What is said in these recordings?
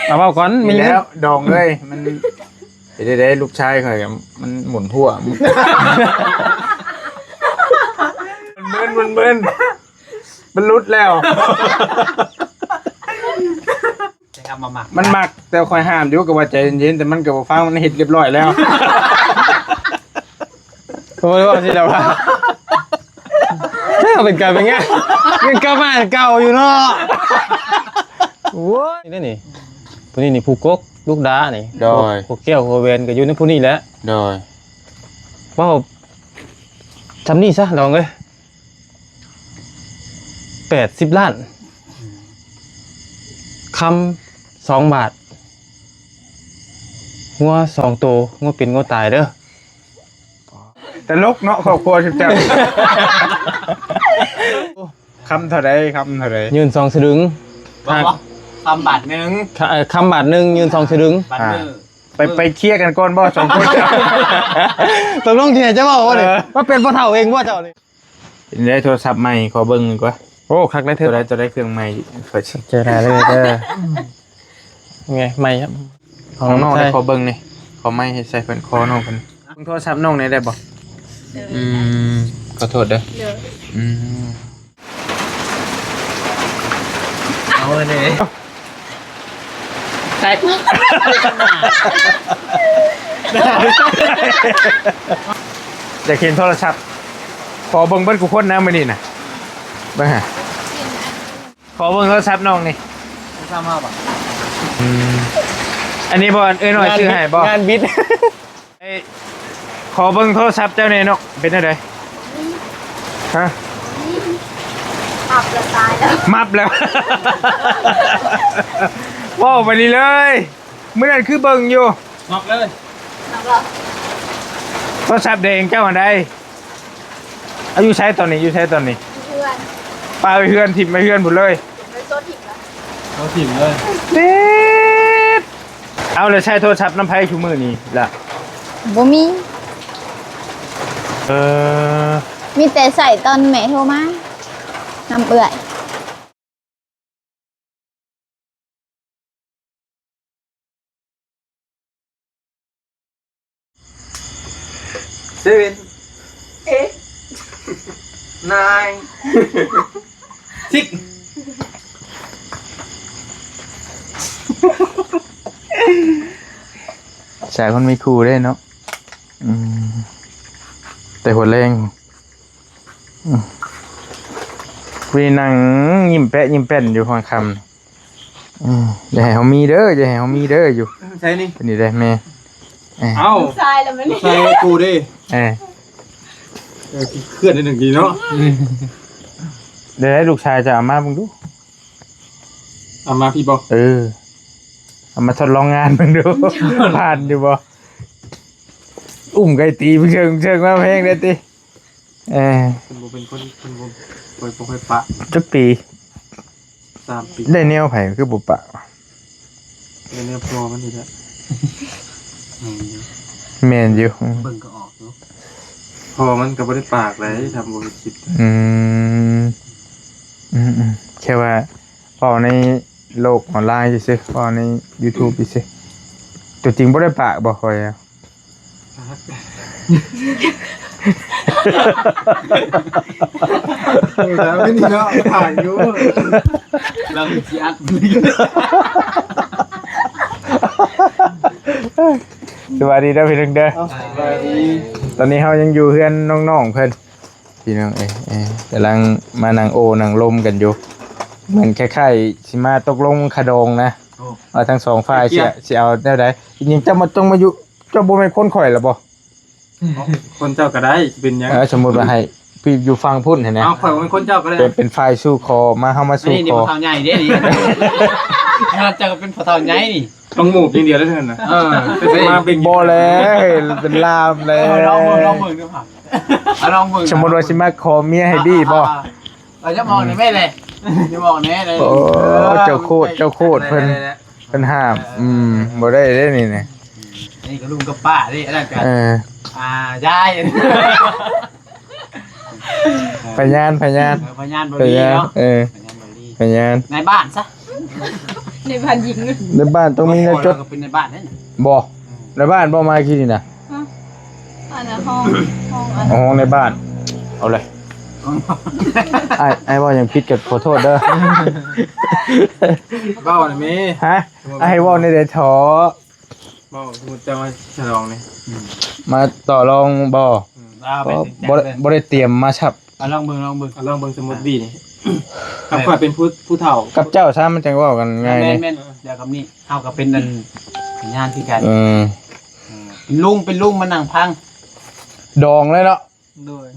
เอาเว้าก่อนมีแล้วดองเลยมันได้ลูกชายข่อยมันหมุนทั่วมันลุดแล้วมันมักแต่คอยห้ามอยู่กับว่าใจเย็นๆแต่มันก็บ่ฟังมันเฮ็ดเรียบร้อยแล้วโอ้ยว่าสิแล้วว่าเป็นการเป็นไงเป็นกามาเก่าอยู่เนาะโอ้ยนี่ผู้นี้นี่ผู้กกลูกดานี่โดยพวกแก้วโคเวนก็อยู่ในผู้นี้แหละโดยว่าทำนี่ซะลองเลย80 ล้านคำ2 บาทงัว2 ตัวงัวเป็นงัวตายเด้อแต่ลกเนาะครอบครัวสิเจ้าคำเท่าไรยืน2 สลึงคำบาทนึงคำบาทนึงยืน2 สลึงไปเคลียร์กันก่อนบ่2 คนตกลงที่ไหนจะบอกว่าว่าเป็นพ่อเฒ่าเองว่าเจ้านี่ได้โทรศัพท์ใหม่ขอเบิ่งก่อนโอ้คักได้เถอะจะได้เครื่องใหม่เจอได้เลยเด้อไงใหม่ครับของน้องได้ขอเบิ่งนี่ขอไม่ให้ใส่เพิ่นคอน้องเพิ่นโทรศัพท์น้องได้บ่ขอโทษเด้อเอาเลยใส่อยากเห็นโทรศัพท์ขอเบิ่งเบิ่งกูคนนะมื้อนี้น่ะเบิ่งฮะขอเบิ่งโทรศัพท์น้องนี่35 บาทอันนี้บ่หน่อยซื้อให้บ่งานบิดขอเบิ่งโทรศัพท์เจ้าแน่เนาะเป็นจังได๋ฮะมับแล้วตายแล้วมับแล้วว้าวไปนี่เลยมื้อนั้นคือเบิ่งอยู่มับเลยมับแล้วโทรศัพท์แดงเจ้าอันใดอายุใช้ตอนนี้เพื่อนปาไปเพื่อนถิ่มไปเพื่อนหมดเลยไปโซ่ถิ่มแล้วเขาถิ่มเลยเด็ดเอาเลยใช้โทรศัพท์น้ำไผ่ชูมือนี่ล่ะบ่มี มีแต่ใส่ตอนแม่โทรมาน้ำเปื่อย7 8 9 10สายคนมีครูได้เนาะแต่หัวแรงวีนั่งยิ้มแปะยิ้มแป้นอยู่ห้องคำอย่าให้เขามีเด้ออยู่ใช่นี่นี่ได้แม่เอ้าใส่แล้วมันนี่ใส่กูดิเคลื่อนได้1 ทีเนาะเดี๋ยวให้ลูกชายจะเอามามึงดูเอามาพี่บอกเอามาทดลองงานมึงดูผ่านอยู่บ่ไก่ตีเชิงมาเพลงได้ติคุณโบเป็นคนปล่อยปล่อยปะจักปี3 ปีได้แนวไผคือบ่ปะได้แนวพอมันนี่แหละแม่นอยู่เบิ่งก็ออกเนาะพอมันก็บ่ได้ปากเลยทำบ่คิดแค่ว่าพอในโลกออนไลน์ซื่อพอใน YouTube ซื่อตัวจริงบ่ได้ปากบ่ค่อยอ่ะแล้วไม่นี่เนาะถ่ายอยู่เราสิอัดสวัสดีเด้อพี่น้องเด้อตอนนี้เฮายังอยู่เพื่อนน้องๆเพิ่นพี่น้องกำลังมานั่งโอนั่งลมกันอยู่เหมือนคล้ายๆสิมาตกลงคดองนะเอาทั้ง2ฝ่ายสิเอาแนวใดจริงๆเจ้ามาต้องมาอยู่เจ้าบ่แม่นคนข่อยล่ะบ่คนเจ้าก็ได้เป็นยังสมมุติว่าให้พี่อยู่ฟังพุ่นเห็นไหมข่อยเป็นคนเจ้าก็ได้เป็นฝ่ายสู้คอมาเฮามาสู้คอนี่พ่อใหญ่เด้นี่เจ้าก็เป็นพ่อใหญ่นี่ต้องหมู่อย่างเดียวแล้วเท่านั้นนะเป็นมาเป็นบ่แล้วเป็นลามแล้วลองเบิ่งดูค่ะลองเบิ่งสมมุติว่าสิมาขอเมียให้บี้บ่เราจะมองนี่แม่เลยจะมองแน่เลยโอ้เจ้าโคตรเพิ่นห้ามบ่ได้เด้นี่นะนี่ก็ลุงกับป้าดิอันนั้นกันยายพยานพยานบ่ดีเนาะพ พยาน ในบ้านซะ ในบ้านหญิง ในบ้านต้องมีนะจด ก็เป็นในบ้านนั่น บ่ในบ้านบ่มาคิดนี่นะ อันนั้นห้องอัน เอาห้องในบ้านเอาเลยไอ้ว่ายังผิดกับขอโทษเด้อ เบ้าน่ะมี ฮะไอ้ว่าในเดทอ เบ้าสมมุติจะมาฉลองนี่ มาต่อรองบ่ ไป บ่ได้เตรียมมาฉับ ลองเบิ่งสมมุติบีนี่ครับก่อนเป็นผู้เฒ่า กับเจ้าซ้ำมันจังเว่ากันไงายนี่ แม่นเดี๋ยวกับนี่เฮาก็เป็นนั่นงานที่กัน เป็นลุงมานั่งพัง ดองเลยเนาะ ด้วย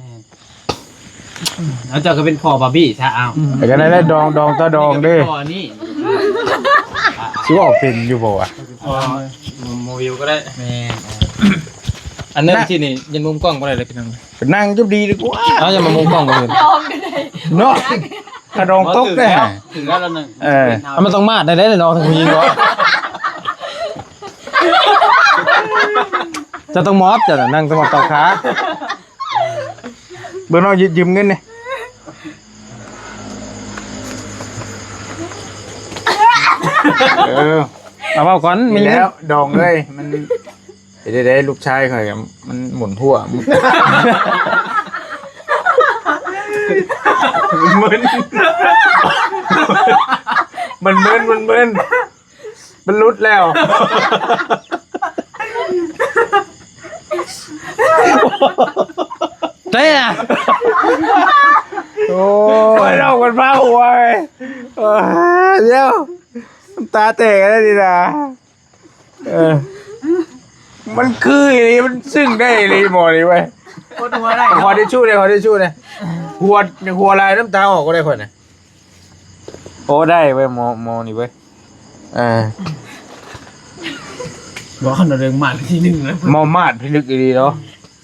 แล้วเจ้าก็เป็นพ่อบาร์บี้ถ้าเอา แต่ก็ได้ดองตาดองเด้ พ่อนี่ สิว่าเป็นอยู่บ่อ่ะ พ่อโมวิวก็ได้แม่ อันนั้นที่นี่ยันมุมกล้องบ่ได้เลยพี่น้อง ไปนั่งจุบดีดีกว่า เอาอย่ามามุมกล้องบ่เห็น ดองกันเลย เนาะถ้าดองตกได้ ถึงแล้วนึง เอามันต้องมาดได้เลยน้องทั้งผู้หญิงเนาะจะต้องมอบจะนั่งต้องมอบต่อขา เบิ่งน้องยืมเงินนี่เอาเว้าก่อน มี มี แล้วดองเลยมันได้ลูกชายข่อยมันหมุนหัวมันลุดแล้ว เต้อะ โอ้ยเราคนพาหัวเดี๋ยวน้ำตาแตกแล้วดินะมันคือนี่มันซึ่งได้เลยหมอนี่เว้ย โคตรหัวได้ ขอได้ชู้เลยหัวลายน้ำตาออกก็ได้คนน่ะโอ้ได้เว้ยหมอนี่เว้ยบอกเขาเรื่องมาที่หนึ่งแล้ว หมอมาดพิลึกอีดีเนาะ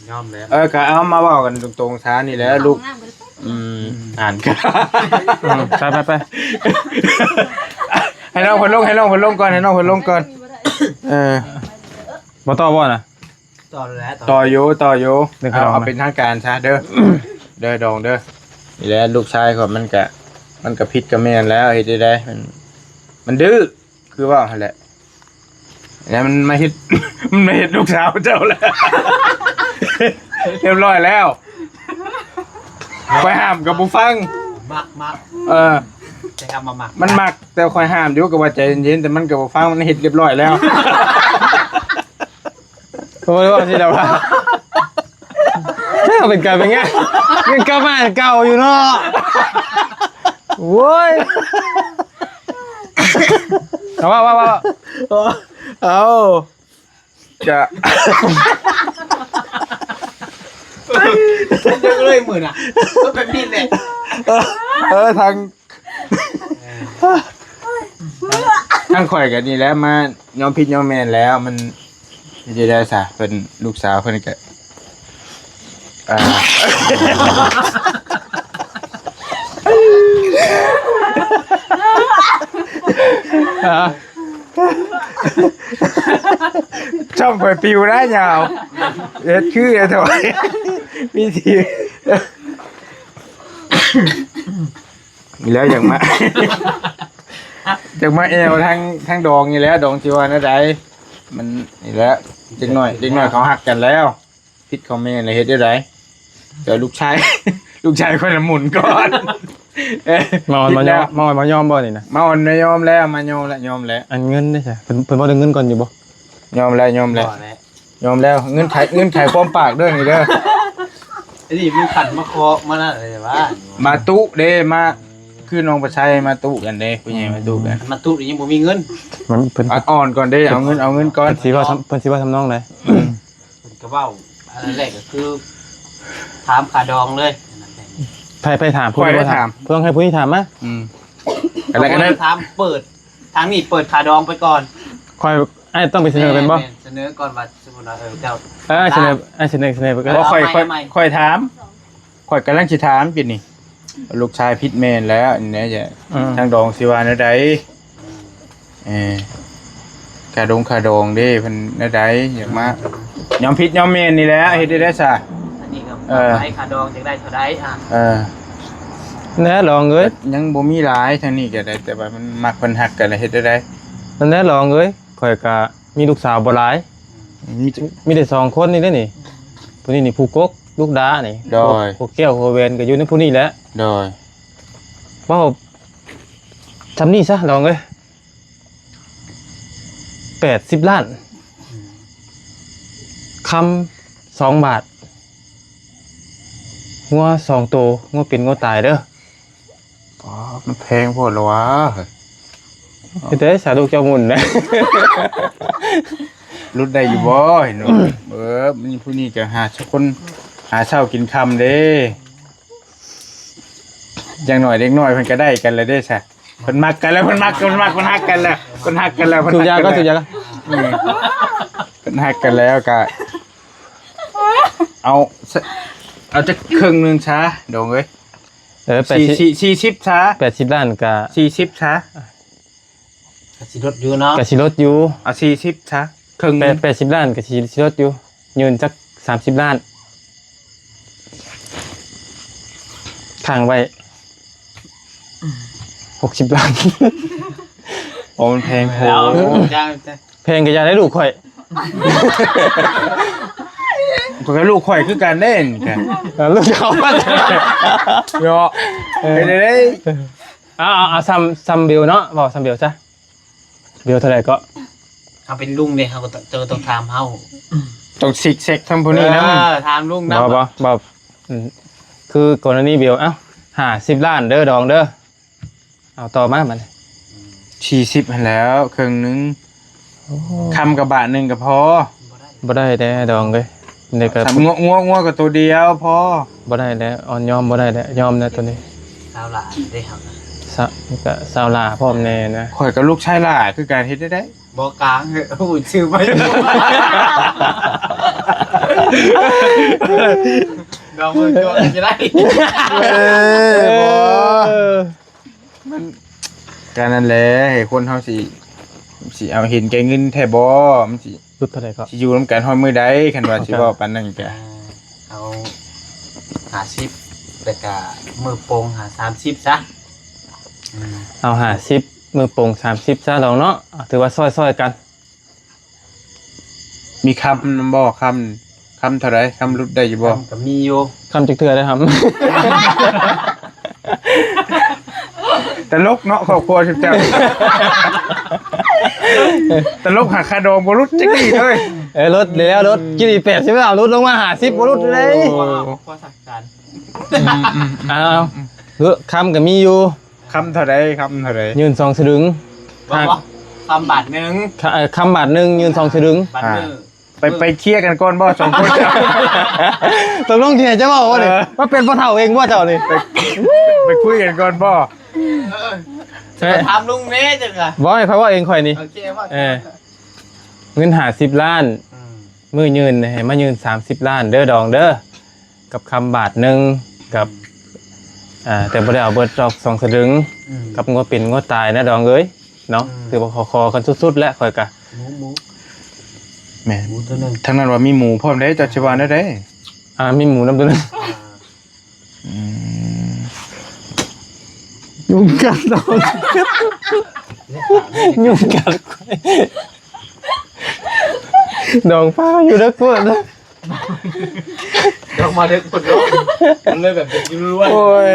ยอมแล้ว ก็เอามาเว้ากันตรงๆช้านี่แหล้วลูกอ่านกัน ไป ให้น้องคนลงก่อนบ่ต่อบ่น่ะ ต่อแล้ว ต่ออยู่ เดี๋ยวเขาลอง เอาเป็นทางการซะเด้อ เด้อดองเด้อนี่แหละลูกชายของมันก็ผิดกับแม่นแล้วเฮ็ดได้มันดื้อคือว่าหั่นแหละแล้วมันมาเฮ็ด มันมาเฮ็ดลูกสาวเจ้าแล้ว เรียบร้อยแล้วคอยห้ามกับบ่ฟัง มักจะทำมามัก มันมักแต่คอยห้ามอยู่ก็ว่าใจเย็นๆแต่มันก็บ่ฟังมันเฮ็ดเรียบร้อยแล้ว เขาบอกว่าที่เราว่าเอาเป็นการเป็นไงยังกลับมาเก่าอยู่เนาะโว้ยเอาว่าเอาจะ เยอะเลยหมื่นอ่ะก็เป็นพี่เลย ทางข่อยกันนี่แล้วมายอมผิดยอมแม่นแล้วมันจะได้ซะเป็นลูกสาวเพิ่นก็ช่องข่อยปิวได้ยาวเอ็ดคือเท่าไหร่มีทีแล้วอย่างมาแอวทั้งดองนี่แล้วดองจีวานะใดมันนี่แล้วเด็กน้อยเขาหักกันแล้วพิษเขาแม่อะไรเฮ็ดได้ไรเดี๋ยวลูกชายคนละหมุนก่อนมายอมบ่นี่นะ มาอ่อนไม่ยอมแล้วมายอมแล้ว อันเงินได้ใช่เพิ่นบ่ได้เงินก่อนอยู่บ่ ยอมแล้วเงินไขความปากด้วยนี่เด้อ ไอ้นี่มันขันมาคอมานั่นอะไรวะ มาตุเด้มาคือน้องประชัยมาตุกันเด้ผู้ใหญ่มาตุกัน มาตู้ยังบ่มีเงิน มันเพิ่น อ่อนก่อนเด้เอาเงินก่อน สิว่าทำน้องเลย ก็เว้าอันแรกก็คือถามขาดองเลย ไปถามผู้นี้ถามเพิ่งให้ผู้นี้ถามมา อะไรกัน ถามเปิดทางนี้เปิดขาดองไปก่อน ค่อยไอ้ต้องไปเสนอเป็นบ่ เสนอก่อนว่าสมมุติว่าเจ้า เสนอก็ เพราะค่อยถามค่อยกำลังสิถามปิดนี่ลูกชายพิษแม่นแล้วอันนี้จะทางดองสิว่าแนวใดขาดองเด้เพิ่นแนวใดอยากมายอมพิษยอมแม่นนี่แหละเฮ็ดได้ซะ อันนี้ก็ให้ขาดองจังได้เท่าใด แน่ลองเอ้ย ยังบ่มีหลายทางนี้ก็ได้แต่ว่ามันมักเพิ่นฮักกันแล้วเฮ็ดได้ นั่นแน่ลองเอ้ยข่อยก็มีลูกสาวบ่หลาย มี มีแต่2คนนี่เด้อนี่ผู้นี้นี่ผู้กกลูกดานี่ โดย พวกแก้วพวกเวนก็อยู่ในผู้นี้แหละ โดย ว่าทำนี่ซะลองเอ้ย80 ล้านคำ2 บาทงัว2 ตัวงัวเป็นงัวตายเด้อ อ๋อมันแพงโพดแล้ววะ เด้สาธุเจ้ามุ่นนะ รุดได้อยู่บ่เห็นบ่มีผู้นี้ก็หาคนหาเช้ากินค่ำเด้อย่างน้อยเด็กน้อยเพิ่นก็ได้กันแล้วเด้ซะเพิ่นมักกันแล้วเพิ่นฮักกันแล้วเพิ่นฮักกันแล้ว สุดยาก็สุดยาก็ เพิ่นฮักกันแล้วก็เอาจะครึ่งนึงช้าดองเอ้ย 40ช้า 80 ล้านกะ 40ช้า สิรถอยู่เนาะ กะสิลดอยู่ เอา40ช้าครึ่งนึง 80 ล้านกะสิลดอยู่ยืนจัก30 ล้านข้างไว้60 ล้าน โอ้มันแพงโพ แล้ว ด จ้าง เพลงก็อยากได้ลูกข่อย ก็ลูกข่อยคือกันเด้นกัน ลูกเขาว่า เนาะไปเลย เอาซัมเบลเนาะบอกซัมเบลซะเบลเท่าไหร่ก็ เขาเป็นลุงเนี่ยเขาก็ต้องถามเฮา ต้องซิกเซ็กทำพวกนี้นะ ถามลุง บ นะ อกคือกรณีเบล50 ล้านเด้อดองเด้อเอาต่อมามัน 40หันแล้วครึ่งนึงคำกับบาทนึงก็พอ บ่ได้แน่ดองเลยนี่ก็ ทำงัวกับตัวเดียวพอ บ่ได้แล้วอ่อนยอมบ่ได้แล้วยอมนะตัวนี้ สาวหลานได้ครับ ก็สาวลาพร้อมแน่นะ ข่อยกับลูกชายล่ะคือการเฮ็ดได้ บ่กลางพูดชื่อไม่ดองมือจะได้ การนั้นแหละให้คนเฮาสิเอาเห็นแก่เงินแท้บ่มันสิ รุดเท่าไหร่ก็ สิอยู่นำกันฮอดมื้อใดคันว่าสิเว้าปานนั้นก็ เอา50แต่ก็มือโปง30ซะ เอา50มือโป่ง30ซะดองเนาะถือว่าซอยๆกัน มีคำนำบ่คำเท่าไหร่คำรุดได้อยู่บ่ ก็มีอยู่ คำจักเทื่อได้ทำ ตลกเนาะครอบครัวชุบเจ้าตลกหักคาดองบ่รุดจักดีเลย รถแล้วรถกี่ดี80แล้วรถลงมา50บ่รถเลย พอสักการ เอาคำก็มีอยู่ คำเท่าไรคำเท่าไร ยืน2สลึง บอกว่าคำบาทหนึ่ง คำบาทนึงยืน2สลึง บาทหนึ่ง ไปเคลียร์กันก่อนบ่สองคน ตกลงที่ไหนจะบอกว่านี่ว่าเป็นพ่อเฒ่าเองว่าเจ้านี่ ไปคุยกันก่อนบ่ จะทำลุงเน่จังอะ บอกให้เขาว่าเองข่อยนี่ โอเคว่า เงิน50 ล้านมือยืนให้มายืน30 ล้านเด้อดองเด้อกับคำบาทนึงกับแต่บ่ได้เอาเบิดดอก2สลึงกับงวเป็นงวตายนะดองเอ้ยเนาะคือว่าคอกันสุดๆแล้วข่อยกะ หมู แม่ หมูตัวหนึ่ง ทั้งนั้นว่ามีหมูพร้อมได้จัดชวานได้ มีหมูน้ำตัวนึงยุ่งกัดดองยุ่งกัดดองฟ้าอยู่เด้อพวกนะ ดอกมาเด็กคนมันเลยแบบเป็นล้วน โอ้ย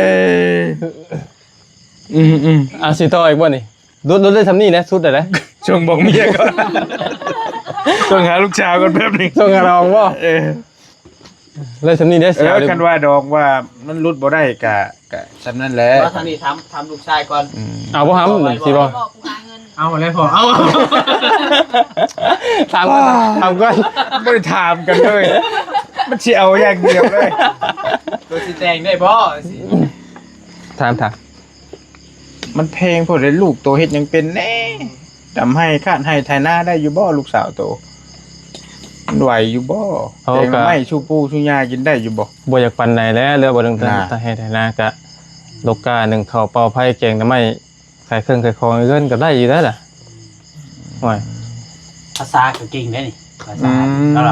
สิต่ออีกบ่นี่รถได้ทำนี่นะสุดได้แล้ว ช่วงบอกเมียก่อนต้องหาลูกชาวก่อนแป๊บนึง ส่งกับเราบ่เลยทำนี่ได้เสีย คันว่าดอกว่ามันรุดบ่ได้กะสำนั้นแหละ ว่าทางนี้ทำลูกชายก่อน เอาบ่ฮัมสิบ่ บอกกูหาเงิน เอาอะไรพอเอา ถามก่อน ไม่ได้ถามกันเลยมันสิเอาอย่างเดียวเลย ตัวสีแดงได้บ่ ถาม มันแพงพอได้ลูกโตเฮ็ดยังเป็นแน่ทำให้คาดให้ไทยหน้าได้อยู่บ่ลูกสาวโตมันไหวอยู่บ่แกงไม่ชูปูชูยากินได้อยู่บ่ บ่อยากปันไหนแล้วเรือบ่ต้อง น่ะ ตาให้ไทนากะโลกา1ข้าวเป่าไผ่แกงน้ำไม้ขายเครื่องขายของเงินก็ได้อยู่แล้วล่ะโอ้ย ภาษาก็เก่งได้นี่ภาษาสำห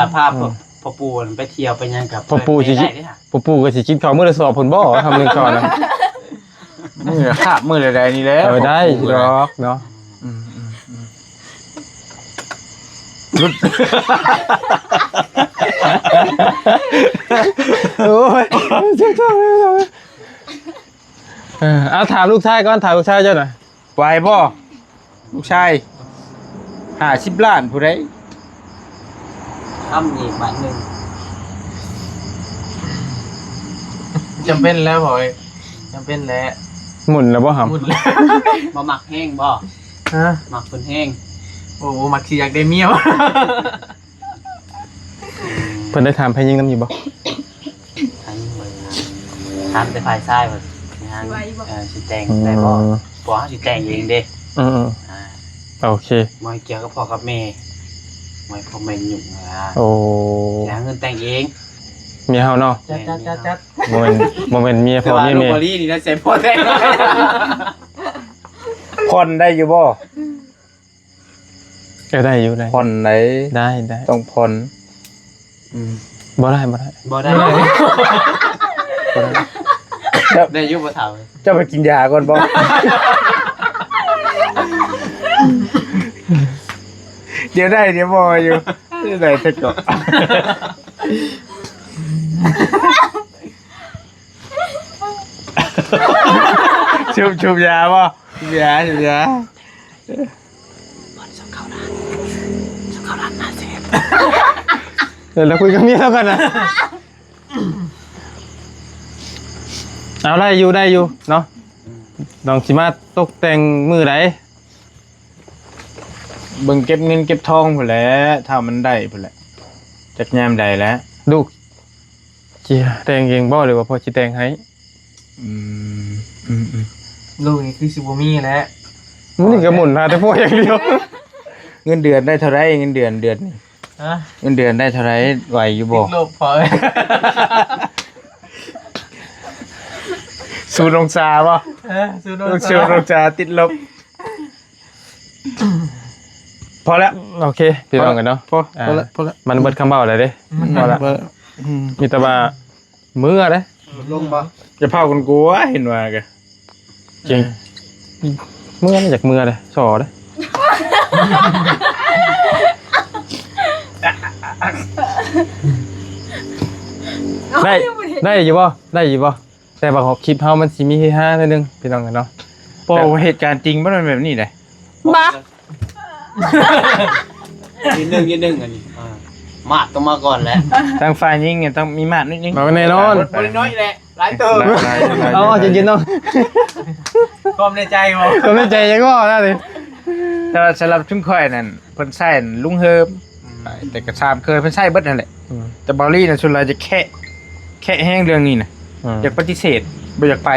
รับภาพพวก พ่อปู่ไปเที่ยวไปยังกับ พ่อปู่สิ ได้เด้อค่ะ ปู่ก็สิกินข้าวมื้อละสอบพุ่นบ่ทำหนึงก่อนนะ มือคาบมือใดๆนี่แหละ ได้ดอกเนาะโอ้ยเอาถามลูกชายก่อนถามลูกชายเจ้าหน่อย ไหวบ่ลูกชาย50ล้านผู้ใด ทำอีกบาทหนึง จำเป็นแล้วบ่อยจำเป็นแล้ว หมุนแล้วบ่หำ บ่มักแห้งบ่ ฮะ มักเพิ่นแห้ง โอ้มักสิอยากได้เมีย เพิ่นได้ถามให้ยิงน้ำอยู่บ่ ทั้งมือทำแต่ฝ่ายซ้ายว่าสิแต่งได้บ่บ่สิแต่งเองเด้ อืม อ่า โอเค บ่เกี่ยวกับพ่อกับแม่บ่พ่อแม่ยุ่งอ่ะ โอ้ หาเงินแต่งเอง เมียเฮาเนาะ จัด บ่แม่นเมีย แต่ พ่อ ว่า เมีย ลูก แม่ บรินี่นะเซ็นพ่อแต่ง ผ่อนได้อยู่บ่ ก็ได้อยู่ได้ ผ่อนไหน ได้ ต้องผ่อน บ่ได้ บ่ได้ได้อยู่บ่เฒ่า เจ้าไปกินยาก่อนบ่ เดี๋ยวได้เดี๋ยวบ่อยู่ได้แต่ก็ชุบยาบ่ชุบยา เดี๋ยวเราคุยกับเมียแล้วกันนะเอาได้อยู่เนาะน้องสิมาตกแต่งมือไหน เบิ่งเก็บเงินเก็บทองพุ่นแหละถ้ามันได้พุ่นแหละจักยามใดแล้ว ลูกเจียแต่งเองบ่หรือว่าพ่อสิแต่งให้ อืม ลูกนี่คือซิบมี่แหล้ว มันนี่ก็หมุนหาแต่พ่ออย่างเดียว เงินเดือนได้เท่าไรเงินเดือนนี่ ฮะ เงินเดือนได้เท่าไรไหวอยู่บ่ ติดลบพอ สูนองศาบ่ ซื้อโด ลู น กเชียวองศาติดลบ พอแล้ว โอเคพี่น้องกันเนาะ พอแล้ว มันเบิดคำเบ้าอะไรเด้พอละมีแต่ว่ามือเด้ ลงบ่ จะเผาคนกลัวเห็นว่าแก จริงมือนี่จากมือเลยสอเด้ได้อยู่บ่แต่ว่าคลิปเฮามันสิมีเฮฮาหน่อยนึงพี่น้องกันเนาะ พอเหตุการณ์จริงมันแบบนี้เลย บ้า ยืนหนึ่งอันนี้มาดต้องมาก่อนแหละ ทางฝ่ายยิงเนี่ยต้องมีมาดนิดนึง เราก็แน่นอน บ่ได้น้อยแหละหลายเติม อ๋อจริงๆเนาะ ความในใจมั้ง ก็ไม่ใจยังก็น่าสิ แต่ว่าสำหรับชุ่มค่อยนั่นเพิ่นใส่ลุงเฮิมแต่กระชามเคยเพิ่นใส่เบิดนั่นแหละแต่บอลลี่น่ะส่วนใหญ่จะแค่แห้งเรื่องนี้น่ะอยากปฏิเสธบ่อยากไป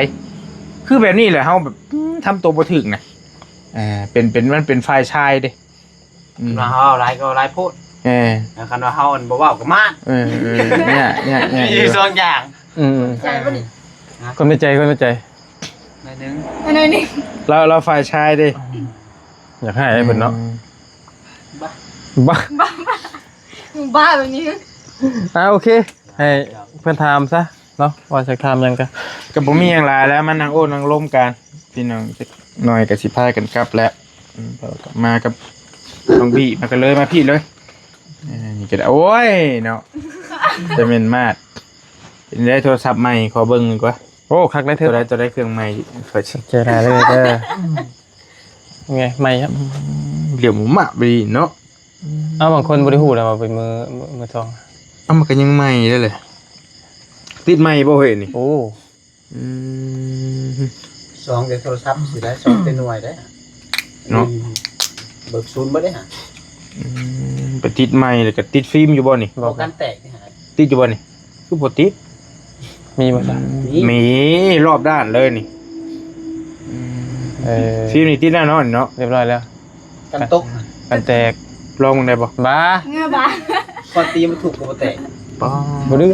คือแบบนี้แหละเฮาแบบทำตัวบ่ถึกน่ะเป็นมันเป็นฝ่ายชายเด้ มาเฮาหลายก็หลายโพดคันว่าเฮาอันบ่เว้าก็มาด เนี่ย มีสองอย่าง ใจป่ะนี่ คนไม่ใจ หน่อยนึง อันนี้ เราฝ่ายชายเด้ อยากให้ไอ้เพิ่นเนาะบ้า บ้าแบบนี้ โอเคให้เพิ่นถามซะเนาะว่าจะถามยังกัน ก็บ่มีหยังหลายแล้วมันนั่งโอ้นั่งล้มกันพี่น้องจักหน่อยก็สิพากันกลับแล้วมากับน้องบี้มากันเลยมาพี่เลยนี่ก็ได้โอ้ยเนาะจะเป็นมาดเป็นได้โทรศัพท์ใหม่ขอเบิ่งดีกว่า โอ้คักได้เถ ตัว อะ ได้เครื่องใหม่เปิด เจอได้เลยเด้อไงไม่ครับ เหลี่ยมหมูหมาบีเนาะ เอาบางคนบ่ได้ฮู้แล้วว่าเป็นมือทอง เอามันก็ยังใหม่ได้เลยติดใหม่บ่เฮ้ยนี่ โอ้ สองเดี๋ยวโทรศัพท์สิได้สองเป็นหน่วยได้เนาะเบิกศูนย์บ่ได้ฮะ ไปติดใหม่แล้วก็ติดฟิล์มอยู่บ่นี่ บอกกันแตกนี่ฮะ ติดอยู่บ่นี่คือบ่ติด มีบ่จ๊ะ มีรอบด้านเลยนี่ฟิล์มนี่ติดแน่นอนเนาะ เรียบร้อยแล้ว กันตก กันแตก ลองได้บ่ บ้า เงือบ้า พอตีมันถูกก็บ่แตก บ่ดื้อ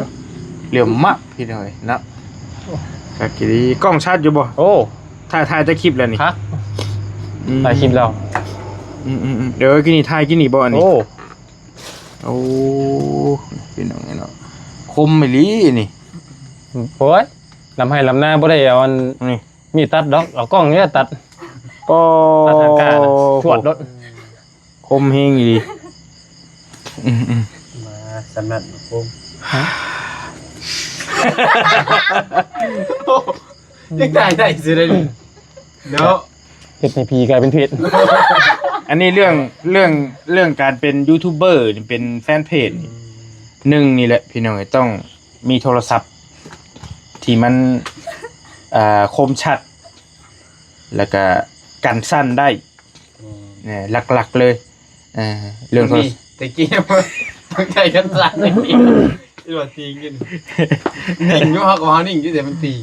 เหลี่ยมมากพี่หน่อยนะกะกิดีกล้องชัดอยู่บ่ โอ้ ถ่ายจะคลิปแล้วนี่ คักถ่ายคลิปเรา เดี๋ยวกินนี่ถ่ายกินนี่บ่อันนี้ โอ้ โอ้พี่น้องเนาะคมไม่ลีนี่ โอ้ยลำให้ลำหน้าบ่ได้เอาอัน นี่ มีตัดดอกเอากล้องเนี้ยตัด ปอ ตัดทางการน่ะชวดรถ คมเฮงอีหลีอืม มาสำนักผม ยังได้ได้สิได้ดิเนาะ เฮ็ดให้พีกลายเป็นเพชร อันนี้เรื่องการเป็นยูทูบเบอร์นี่เป็นแฟนเพจนี่หนึ่งนี่แหละพี่น้องต้องมีโทรศัพท์ ที่มันคมชัด แล้วก็กันสั้นได้เนี่ยหลักๆเลยเรื่องโทรศัพท์ ตะกี้มันใจกันสั่นตะกี้ที่ว่าตีกันนิ่งอยู่ฮักว่านิ่งอยู่แต่มันตี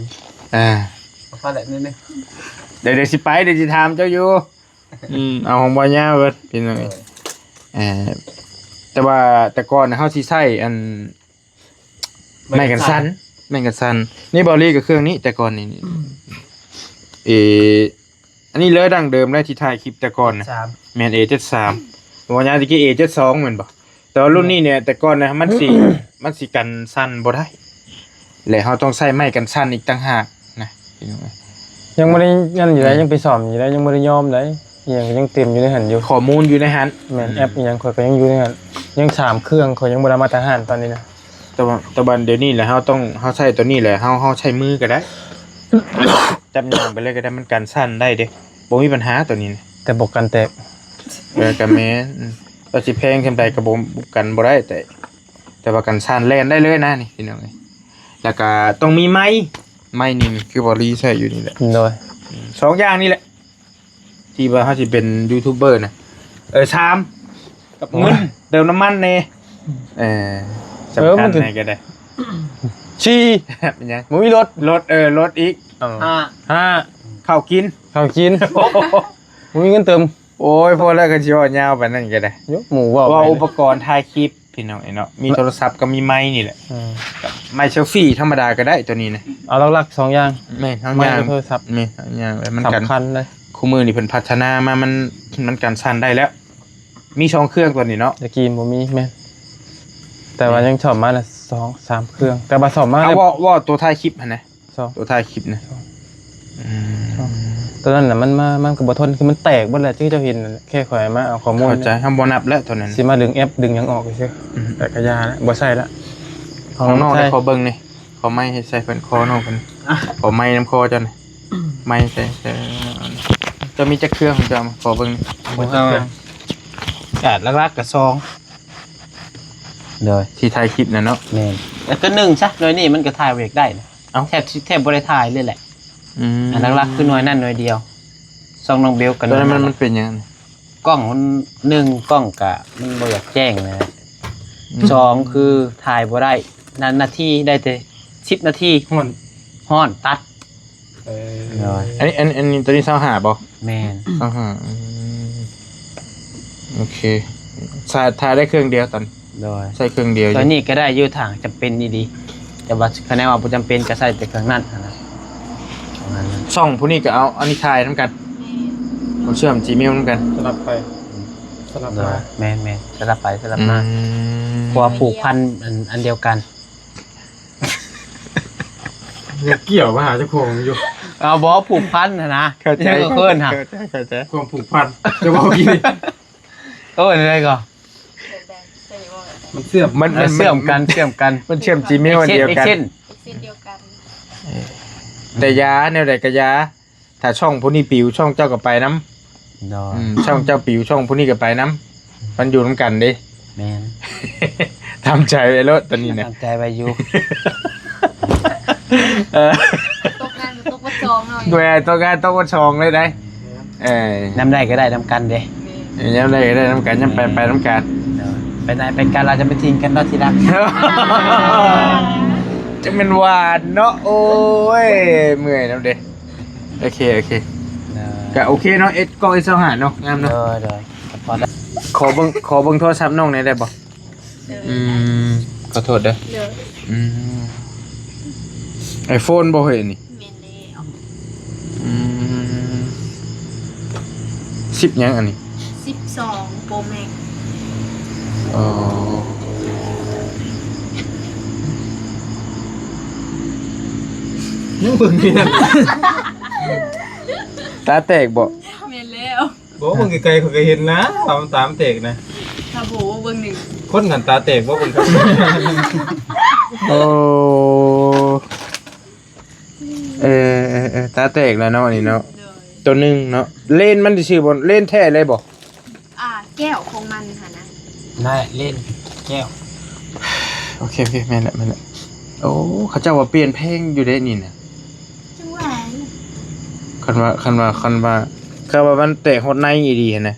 ฟาดแหละนิดนึง เดี๋ยวสิไปเดี๋ยวสิถามเจ้าอยู่เอาของบ่ยาวเบิดพี่น้องแต่ว่าแต่ก่อนนะเฮาสิใช้อันไม้กันสั้นนี่บอลลี่กับเครื่องนี้แต่ก่อนนี่อันนี้เลยดั้งเดิมเลยที่ถ่ายคลิปแต่ก่อนนะ 3 แมน A73 บ่ยาวตะกี้ A72 แม่นบ่แต่ว่ารุ่นนี้เนี่ยแต่ก่อนนะมันสิกันสั้นบ่ได้แล้วเฮาต้องใช้ไม้กันสั้นอีกต่างหากนะพี่น้อง ยังบ่ได้นั่นอยู่เลยยังไปสอบอยู่เลยยังบ่ได้ยอมเลยยังเต็มอยู่ในหันอยู่ ข้อมูลอยู่ในหัน แม่นแอปอีหยังข่อยก็ยังอยู่ในหันยัง3เครื่องข่อยยังบ่ได้มาตรฐานตอนนี้นะ แต่บันเดี๋ยวนี้แหละเฮาใช้ตัวนี้แหละเฮาใช้มือก็ได้ จับอย่างไปเลยก็ได้มันกันสั้นได้เด้บ่มีปัญหาตัวนี้นะ แต่บอกกันแตก ก็แม่นก็สิแพงจังไดก็บ่กันบ่ได้แต่ว่ากันสั้นแล่นได้เลยนะนี่พี่น้องเอ้ยแล้วก็ต้องมีไม้นี่คือบริใช้อยู่นี่แหละ โดย สองอย่างนี่แหละที่ว่าเฮาสิเป็นยูทูบเบอร์นะชามกับเงินเติมน้ำมันแน่สำคัญไหนก็ได้ ชี เป็นยัง บ่มีรถ รถอีก ห้า ข้าวกิน ข้าวกินบ่มีเงินเติม โอ้ยพอแล้วก็สิว่ายาวปานนั้นก็ได้ ยกหมูว่าว ว่า ไป อุปกรณ์ถ่ายคลิปพี่น้องเนาะมีโทรศัพท์ก็มีไมค์นี่แหละ กับไมค์เซลฟี่ธรรมดาก็ได้ตัวนี้นะ เอาหลักๆ2อย่าง แม่นทั้ง ไม อย่าง ค์โทรศัพท์ แม่นทั้งอย่างมันกัน สำคัญเลย คู่มือนี่เพิ่นพัฒนามามันกันสั่นได้แล้ว มี2เครื่องตัวนี้เนาะ ตะกี้บ่มีแม่นแต่ว่ายังชอบมาละ2-3เครื่อง แต่ว่าสอบมา เอา แล้ว ว่าตัวถ่ายคลิปหั่นนะ สอง ตัวถ่ายคลิปนะ ตอนนั้นน่ะมันก็บ่ทนคือมันแตกเบิดแล้วที่เจ้าเห็นนั่นแหละแค่ข่อยมาเอาข้อมูล เข้าใจทำบ่นับแล้วตัวนั้น สิมาดึงแอปดึงหยังออกซื่อแต่ก็ยาแล้วบ่ใช่ละ ของนอก ใช่ ได้ขอเบิ่งนี่ขอไม้ให้ใส่เพิ่นคอนอกเพิ่นขอไม้น้ำคอเจ้าหน่อยไม้ใส่จะมีจักเครื่องของเจ้ามาขอเบิ่ง กาดลักๆกับ2เลย ที่ถ่ายคลิปน่ะเนาะ แม่นแล้วก็1ซะหน่วยนี้มันก็ถ่ายเวกได้นะ เอ้า แทบบ่ได้ถ่ายเลยแหละ อันลักๆคือหน่วยนั่นหน่วยเดียวซองน้องเบลกัน ตัวนั้นมันเป็นยังไง กล้องมัน1กล้องกะมันบ่อยากแจ้งนะ2คือถ่ายบ่ได้นาทีได้แต่10นาทีฮ้อนตัด อันนี้ตัวนี้25บ่ แม่น โอเคถ่ายได้เครื่องเดียวตอน โดย ใช้เครื่องเดียวอ ตัว ยู่ นี้ก็ได้อยู่ทางจำเป็นดีๆแต่ว่าคะแนนว่าบ่จำเป็นก็ใส่แต่เครื่องนั้นนะประมาณนั้น ช่องผู้นี้ก็เอาอันนี้ถ่ายนํกันผมเชื่อม Gmail นํกัน สลับไปสลับ โด มาย แม่นๆสลับไปสลับมาเพราะว่าผูกพันอันเดียวกัน เกี่ยวมาหาเจ้าของอยู่ เอาบ่ผูกพันนะ เข้าใจ นี่ก็เพิ่นฮะ เข้าใจ ความผูกพันจะบอกกี่ เอิ้นอะไรก็ มันเสื่อม มัน เชื่อมกัน มันเชื่อม Gmail อันเดียวกัน เช่น เส้นเดียวกัน แต่ยาแนวใดก็ยาถ้าช่องผู้นี้ปิวช่องเจ้าก็ไปน้ โดย ำช่องเจ้าปิวช่องผู้นี้ก็ไปน้ำมันอยู่นํกันเด้ แม่น ทำใจไว้แล้วตอนนี้นะ ตั้งใจไว้อยู่ ตกงานตกประจองหน่อย ด้วยตัวการต้องว่าช่องเลยได้น้ำได้ก็ได้น้ำกันเด้ ยังได้ได้น้ำกันยังไปน้ำกัน โดยไปไหนไปกันเราจะไปทิ้งกันเนาะที่รัก จะเป็นหวานเนาะโอ้ยเมื่อยน้ำเด้โอเคก็โอเคเนาะก็เอสหาเนาะงามเนาะ โดยพอได้ ขอเบิ่งโทรศัพท์น้องหน่อยได้บ่ขอโทษเด้อ เดี๋ยว iPhone บ่เห็นนี่ เมนเลย 10ยังอันนี้ 12 Pro Max อ๋อ ยังเบิ่งนี่นั่น ตาแตกบ่ เมนแล้ว บ่เบิ่งไกลๆเขาก็เห็นนะตามเตกนะ ถ้าโบเบิ่งหนึ่ง คนหันตาแตกบ่เบิ่งครับ โอ้ตาแตกแล้วเนาะนี่เนาะ เลย ตัวหนึงเนาะเล่นมันสิชื่อบ่เล่นแท้เลยบ่ แก้วของมันค่ะนะ น่าเล่นแก้ว โอเคแม่นละโอ้เขาเจ้าว่าเปลี่ยนเพลงอยู่เด้นี่น่ะ จังหวะ คันว่ามันแตกฮอดในอีดีหั่นนะ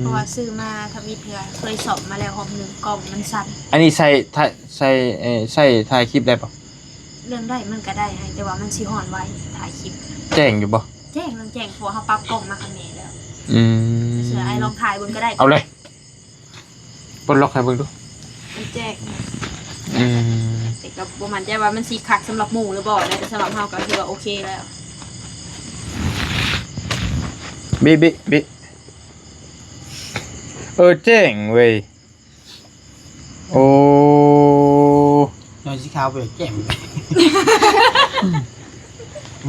เพราะว่าซื้อมาทวิตเถื่อเคยสอบมาแล้วหอมหนึ่งกล่องมันสั่น อันนี้ใส่ถ่ายคลิปได้ป่ะ เรื่องได้มันก็ได้ให้แต่ว่ามันสิหอนไว้ถ่ายคลิป แจ้งอยู่ป่ะ แจ้งเรื่องแจ้งผัวเขาปรับกล่องมาคันนี้แล้ว เสือไอ้ลองถ่ายเบิ่งก็ได้ เอาเลยปลดล็อกให้เบิ่งดู มันแจ้ง อืม แต่ก็บ่มั่นใจว่ามันสิคักสำหรับหมู่หรือบ่นะแต่สำหรับเฮาก็คือว่าโอเคแล้ว บิแจ้งเว้ยโอ้ นอนสีขาวไปแก้ม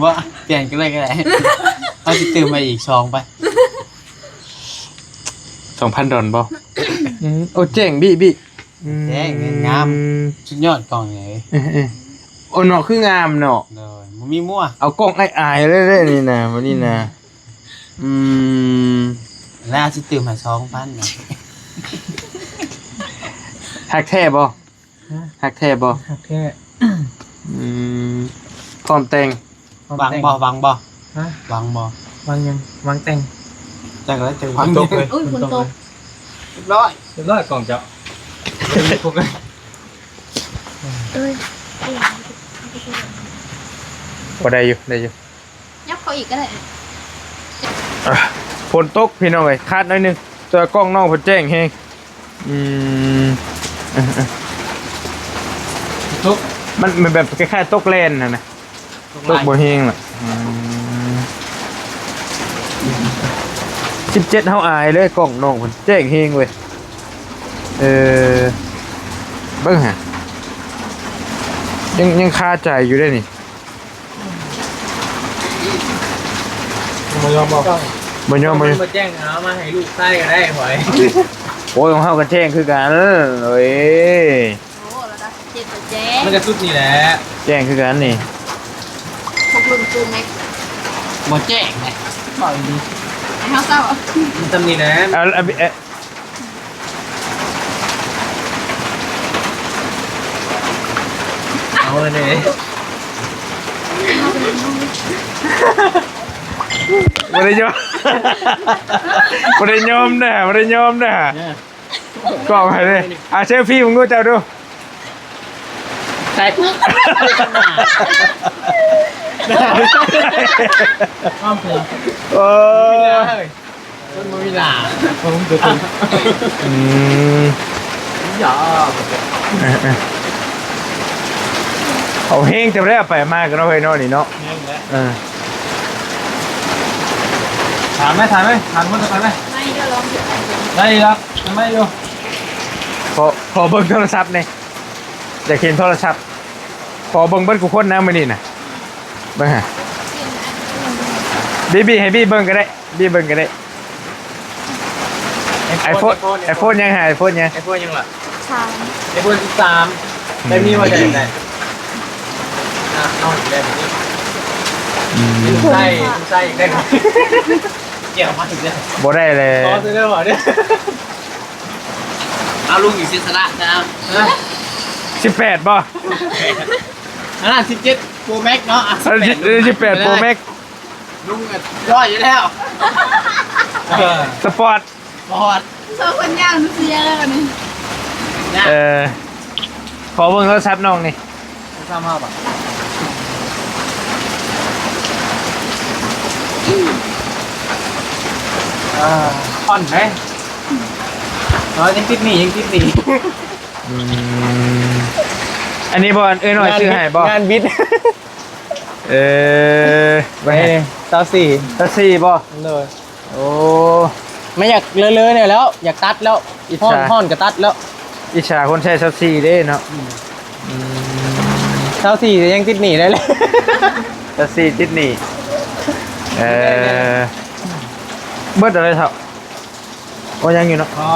ว่าเปลี่ยนก็ได้เอาสิตื่นมาอีก2ไป 2,000 ดอลบ่โอ้แจ้งบิ แจ้งเงินงามสุดยอดกล่องเลย โอ้เนาะคืองามเนาะ เลยมันมีมั่ว เอากล้องอายๆเลยๆนี่นะวันนี้นะแล้วสิตื่นมา2,000นะ ฮักแท้บ่ฮักแท้บ่ แค่ พร้อมแต่ง วางบ่วางบ่ ฮะ วางบ่ วางยังวางแต่ง จักแล้วจัง ฝนตกเลย อุ้ยฝนตก เรียบร้อย เรียบร้อยกล่องเจ้าพวกนั้น บ่ได้อยู่ ยับเขาอีกก็ได้ ฝนตกพี่น้องเอ้ยคาดหน่อยหนึงตัวกล้องน้องเพิ่นแจ้งแฮงทุก มันแบบคล้ายๆตกแลนน่ะนะตกบ่แฮงล่ะ17เฮาอายเลยกล้องน้องเพิ่นแจ้งแฮงเว้ยเบิ่งหะยังคาใจอยู่ได้นี่ มายอมบอก บ่ยอมบ่ มาแจ้งเอามาให้ลูกใต้ก็ได้หอย โอ้ยของเฮาก็แจ้งคือกันเอ้ย โอ้แล้วก็เจ็ดตัวแจ้ มันจะสุดนี่แหละ แจ้งคือกันนี่ พวกลุงตูแม็ก บ่แจ้งไงบ่ดี ไอ้เฮาเศร้า มันจำนี่นะ เอาเลยเนี่ย บ่ได้ยอมบ่ได้ยอมนะบ่ได้ยอมนะกล้องให้เลยเซลฟี่มึงดูเจ้าดู ใช่ข้ามเผือก โอ้ มันบ่มีหลา ผมจะถึง อย่า เอาเฮงจะได้เอาไปมากันเนาะเฮ้ยเนาะนี่เนาะ แห้งแล้ว ถามไหม ถามมันจะถามไหม ไม่เดี๋ยวลองเดี๋ยวไป ได้ครับทำไมอยู่ ขอเบิ่งโทรศัพท์หน่อยอยากเห็นโทรศัพท์ขอเบิ่งเบิ่งกูคนนะมื้อนี้น่ะเบิ่งฮะบีให้บีเบิ่งก็ได้บีเบิ่งก็ได้ไอโฟนยังหาไอโฟนยัง ไอพวกยังล่ะ ชาม ไอพวก13ได้มีว่าจะยังไงเอาได้แบบนี้ใส่ได้ไหมเกี่ยวมาถึงเนี่ย บ่ได้เลย ขอซื้อได้หรอเนี่ย เอาลุงอีกสิสระนะ 18บ่ อันนั้น17 Pro Max เนาะ18 Pro Max ลุงก็ย่อยอยู่แล้ว สปอร์ต บอด โซ่คนย่างทุกทีแล้วกันนี่ นะ ขอเบิ่งโทรศัพท์น้องนี่ 35บาทอ่อนไหม ยังติดหนี อันนี้บ่หน่อยซื้อให้บ่ งานบิด ไป เต้าสี่ ตัด4บ่ เลย โอ้ ไม่อยากเลอะๆเนี่ยแล้วอยากตัดแล้วห้อนก็ตัดแล้ว อิจฉาคนใช้ซับซีเด้เนาะ เท่าสี่ยังติดหนีได้เลย ซับซีจิตนี่เบิดอะไรเถอะโอ้ยังอยู่เนาะ อ๋อ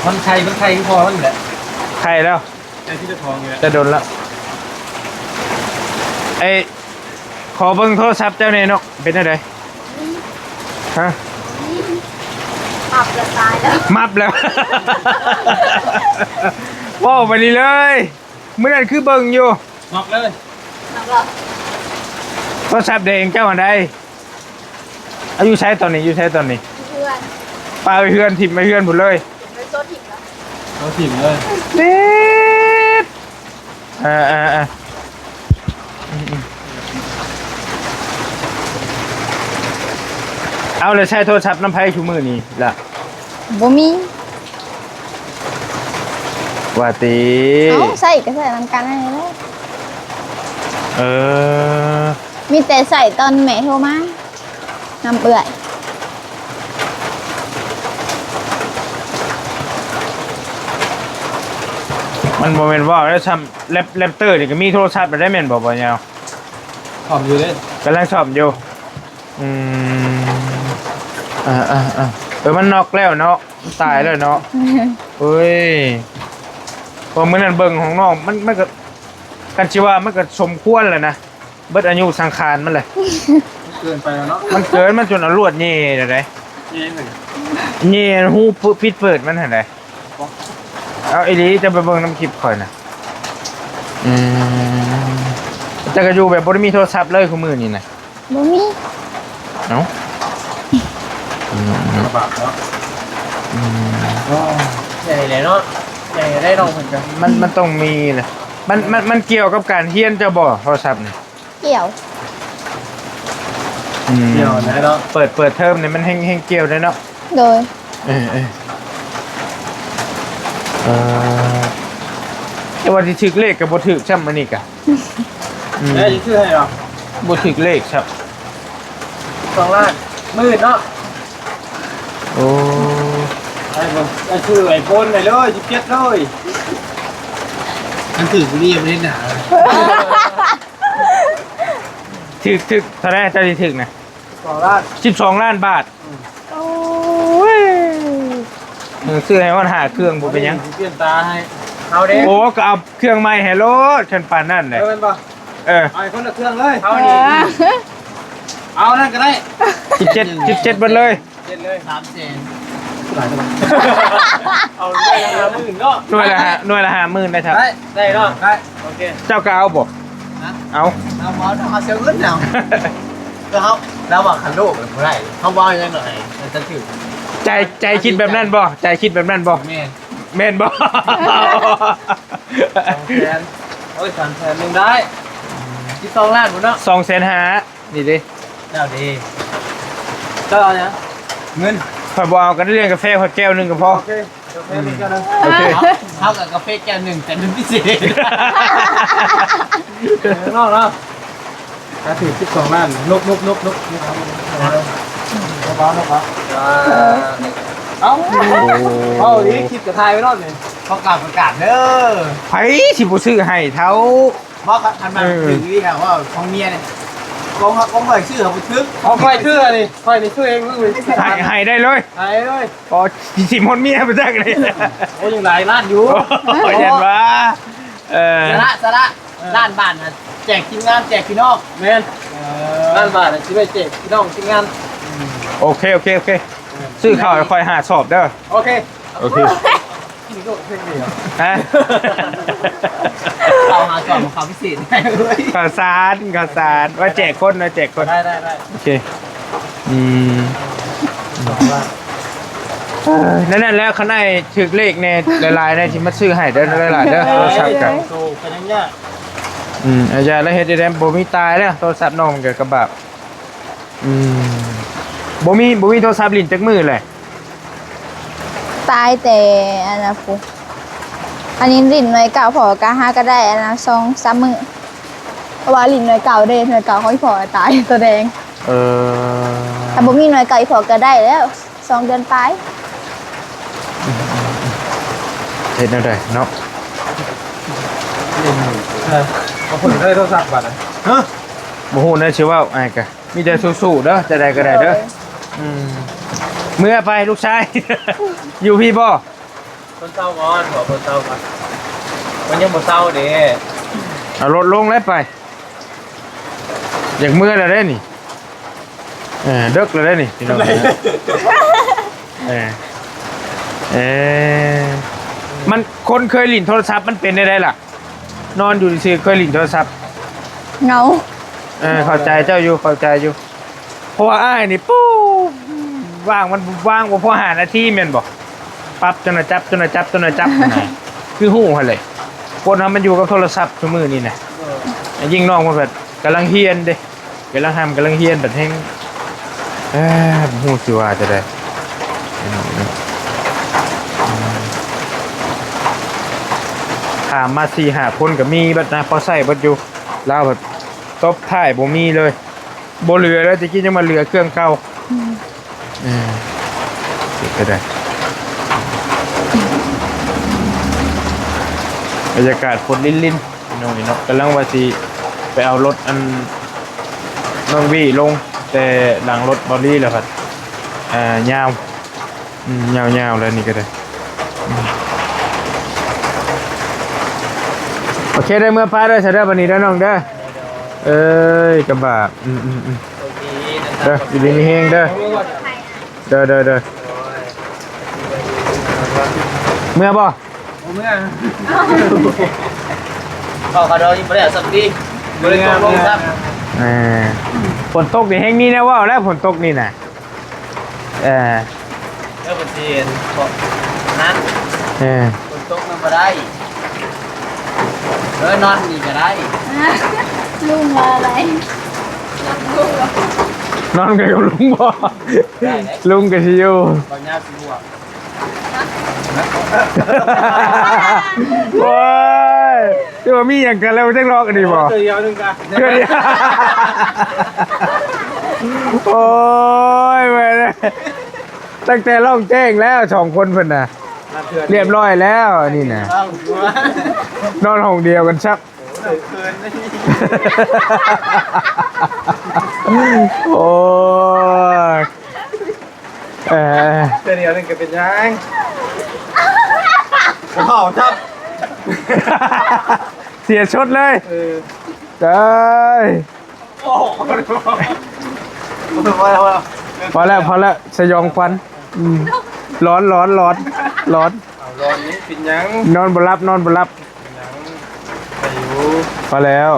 มันไทยพอมันแหละ ใครแล้ว ไอ้ที่จะทองเนี่ย จะโดนละไอขอเบิ่งโทรศัพท์เจ้าเนี่ยเนาะเป็นอะไรฮะ อับจะตายแล้ว มับแล้ว ว้าวไปนี่เลยเมื่อนั้นคือเบิ่งอยู่ นอกเลย แล้วก็ โทรศัพท์เด้งเจ้าอันใดอายุใช้ตอนนี้อยู่ใช้ตอนนี้ เพื่อน ปาไปเฮือนถิ่มไปเฮือนหมดเลย ไปโซดหิบแล้ว เขาถิ่มเลย เด็ดเอาเลยใช้โทรศัพท์น้ำไผ่ชูมือนี่ล่ะ บ่มี ว่าตี เอ้าใส่ก็ใส่นำกันอะไรเลย เออ มีแต่ใส่ตอนแม่โทรมาน้ำเอื่อย มันโมเมนต์ว่าแล้วทำแรปเตอร์นี่ก็มีโทรศัพท์ไปได้แม่นบอกบ่เนี่ย หอมอยู่เลย กำลังสอบอยู่อืมมันนอกแล้วเนาะมันตายแล้วเนาะเฮ้ยพอมื้อนั้นเบิ่งของน้องมันก็กันชิว่ามันก็สมควรแหละนะเบิดอายุสังขารมันเลย เกินไปแล้วเนาะ มันเกินมันจนเอาลวดเย่ได้ได นี่เหมือน เย่หูพิษเปิดมันหั่นไดเอาอีหลีจะไปเบิ่งน้ำคลิปข่อยน่ะแต่ก็อยู่แบบบ่ได้มีโทรศัพท์เลยคือมื้อนี้น่ะ บ่มี เนาะ กระบะเนาะใหญ่เลยเนาะใหญ่ได้ลองเหมือนกัน มันต้องมีนะมันเกี่ยวกับการเฮียนจะบ่โทรศัพท์นี่ เกี่ยว เดี๋ยวนะเนาะ เปิดเทอมนี่มันแห้งเกี่ยวได้เนาะ โดย แต่ว่าที่ถึกเลขกับบ่ถึกซ้ำอันนี้กะ แล้วจะชื่อให้หรอ บ่ถึกเลขครับ 2 ล้านมืดเนาะ โอ้ ไอ้ชื่อไอ้โฟนไปเลย17เลย มันถือบุหรี่ไม่ได้หนา ถึกเท่าไหร่เจ้าสิถึกนะ 2 ล้าน 12 ล้านบาทโอ้ยซื้อให้ว่าหาเครื่องบ่เป็นหยัง เปลี่ยนตาให้เอาเด้ โอ้ก็เอาเครื่องใหม่ให้โลดคันปานนั้นเลย เป็นป่ะ เออ เอาคนละเครื่องเลยเอานี่เอานั่นก็ได้ 17เบิดเลย เจ็ดเลย3 แสนเอาได้ละ10,000เนาะ หน่วยละ50,000ได้ครับ ได้เนาะได้โอเค เจ้าก็เอาบ่เอา เอาเซลล์เงินแล้วแล้วบอกคันโลกเป็นเท่าไหร่เขาว่ายังไงมันจะถือ ใจคิดแบบนั้นบ่ใจคิดแบบนั้นบ่ แม่ แม่นบ่ 200,000โอ้ย300,000นึงได้12 ล้านหมดเนาะ 250,000นี่ดิ แล้วดีก็เอาเนี่ยเงิน ข่อยบ่เอากันเรื่องกาแฟข่อยแก้วหนึงก็พอ โอเคกาแฟนึงก็ได้ โอเค เท่ากับกาแฟแก้วหนึ่งแต่เป็นพิเศษนอกเนาะกาถือ12 ล้านนกเอาดิคลิปกับทายไว้รอบหนึ่งประกาศเด้อ ไผสิบ่ซื้อให้เท่า เพราะทันมาถึงนี่ค่ะว่าของเมียเนี่ยของข่อยชื่อเขาไปทึกของข่อยชื่ออะไรข่อยในชื่อเองมึงเลย ให้ได้เลย หายเลย พอสิหมดเมียไปจักเลย โอ้ยังหลายล้านอยู่ โอ้ยเห็นว่าสาระล้านบาทนะแจกทีมงานแจกพี่น้องแม่นล้านบาทนะชิไปแจกพี่น้องทีมงาน โอเคซื้อข้าวให้ค่อยหาสอบเด้อ โอเค ฮะ เอาหาก่อนของความพิเศษให้เลย ข้าวสารว่าแจกคนได้ โอเคนั่นแล้วข้างในถึกเลขเนี่ยหลายๆในที่มาซื้อให้เด้อหลายๆเด้อโทรศัพท์กัน โตกันยังยาก อาจารย์แล้วเฮ็ดได้แดมบ่มีตายแล้วโทรศัพท์น้องมันก็กระบะบ่มีโทรศัพท์ลิ้นจักมือเลย ตายแต่อันนะปุ๊อันนี้รินไว้เก่าพอกะหาก็ได้อันนะ2-3 มื้อ เพราะว่าลิ้นหน่วยเก่าเด้หน่วยเก่าเขาอีพอตายตัวแดง เออ ถ้าบ่มีหน่วยเก่าอีพอก็ได้แล้ว2 เดือนไป เฮ็ดแนวใดเนาะ เอาคนได้โทรศัพท์บัดฮะ บ่ฮู้นะชื่อว่าอ้ายกะมีแต่สู้ๆเด้อจะได้ก็ได้เด้อเมื่อไปลูกชาย อยู่พี่บ่ คนเศร้าก่อนขอคนเศร้าก่อนมันยังบ่เศร้าเด้ เอารถลงแล้วไปอยากเมื่อแล้วได้นี่เดึกแล้วได้นี่พี่น้องเออเออมันคนเคยหลินโทรศัพท์มันเป็นได้ล่ะนอนอยู่ซื่อเคยหลินโทรศัพท์ เหงา เข้าใจเจ้าอยู่เข้าใจอยู่เพราะว่าอ้ายนี่ปู๊ว่างมันว่างบ่พอหานาทีแม่นบ่ปั๊บจนน่ะจับคือฮู้หั่นเลยคนทำมันอยู่กับโทรศัพท์ซุมื้อนี่น่ะยิ่งน้องมันแบบกำลังเฮียนเด้กำลังเฮียนแบบแฮงบ่ฮู้สิว่าจะได้ถามมา4-5คนก็มีบัดนะพอใช้บัดอยู่ลาวแบบตบท้ายบ่มีเลยบ่เหลือแล้วตะกี้ยังมาเหลือเครื่องเก่าก็ได้บรรยากาศฝนลิ้นๆพี่น้องนี่เนาะกำลังว่าสิไปเอารถอันน้องวี่ลงแต่หลังรถบอดี้แล้วครับยาวยาวแล้วนี่ก็ได้โอเคได้เมื่อพาด้วยเสร็จแล้ววันนี้แล้วน้องเด้อเอ้ยกระบะเด้ออยู่ดีมีแห้งเด้อเมื่อบ่ เมื่อ ก็กระโดดยิ่งบ่ได้สักทีบ่ได้ตกลงครับ ฝนตกนี่แห้งนี่นะว่าแล้วฝนตกนี่นะแล้วบ่สิบ่นั้นฝนตกมันบ่ได้นอนนี่ก็ได้ ลุงอะไร นอนกับลุงบ่ลุงกับชิว บ่ยากสิบ่ โอ้ยที่ว่ามีอย่างกันแล้วจังรอกันดีบ่ เดียวนึงกะ เกิดดิโอ้ยเว้ยตั้งแต่ล่องแจ้งแล้ว2 คนเพิ่นน่ะเรียบร้อยแล้วนี่น่ะนอนห้องเดียวกันชักโอ้ยเดียวนึงก็เป็นยังข้าวทับ เสียชดเลยได้ โอ้โหพอแล้วสยองควันร้อน ร้อนนี้เป็นยัง นอนบ่รับ ไปอยู่ พอแล้ว